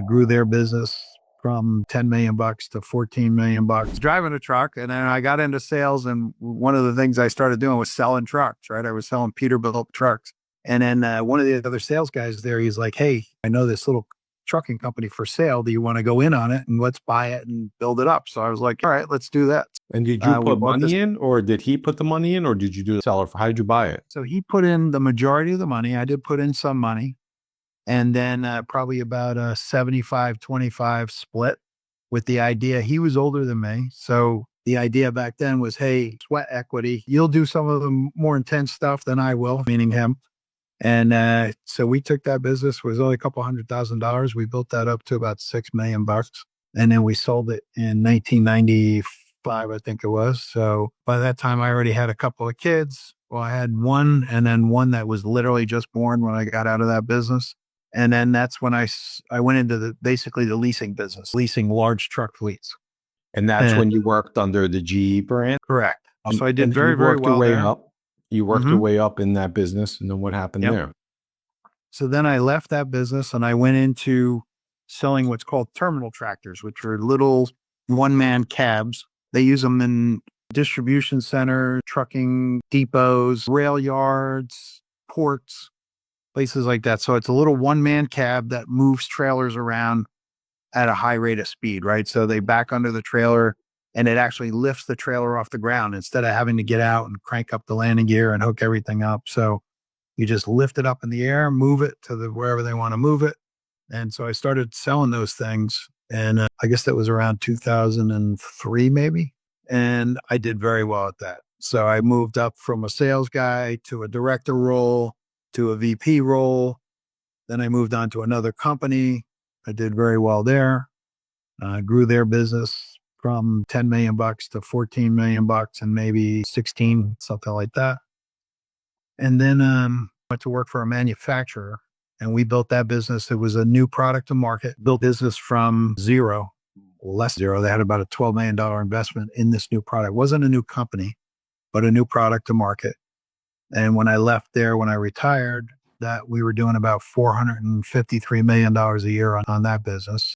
Grew their business from 10 million bucks to 14 million bucks. Driving a truck, and then I got into sales, and one of the things I started doing was selling trucks, right? I was selling Peterbilt trucks. And then one of the other sales guys there, he's like, "Hey, I know this little trucking company for sale. Do you want to go in on it, and let's buy it and build it up?" So I was like, "All right, let's do that." And did you We put bought this. money in, or did he put the money in, or did you do the seller? How did you buy it? So he put in the majority of the money. I did put in some money. And then probably about a 75-25 split, with the idea he was older than me. So the idea back then was, hey, sweat equity. You'll do some of the more intense stuff than I will, meaning him. And so we took that business. It was only a couple $100,000. We built that up to about 6 million bucks. And then we sold it in 1995, I think it was. So by that time, I already had a couple of kids. Well, I had one, and then one that was literally just born when I got out of that business. And then that's when I went into basically the leasing business, leasing large truck fleets. And that's when you worked under the GE brand? Correct. So I did And then very, you very worked your well way there. up. You worked your way up in that business, and then what happened Yep. there? So then I left that business and I went into selling what's called terminal tractors, which are little one-man cabs. They use them in distribution centers, trucking depots, rail yards, ports, places like that. So it's a little one-man cab that moves trailers around at a high rate of speed, right? So they back under the trailer and it actually lifts the trailer off the ground instead of having to get out and crank up the landing gear and hook everything up. So you just lift it up in the air, move it to wherever they want to move it. And so I started selling those things. And I guess that was around 2003, maybe. And I did very well at that. So I moved up from a sales guy to a director role to a VP role. Then I moved on to another company. I did very well there. Grew their business from 10 million bucks to 14 million bucks and maybe 16, something like that. And then went to work for a manufacturer, and we built that business. It was a new product to market, built business from zero, less zero. They had about a $12 million investment in this new product. It wasn't a new company, but a new product to market. And when I left there, when I retired, that we were doing about $453 million a year on that business.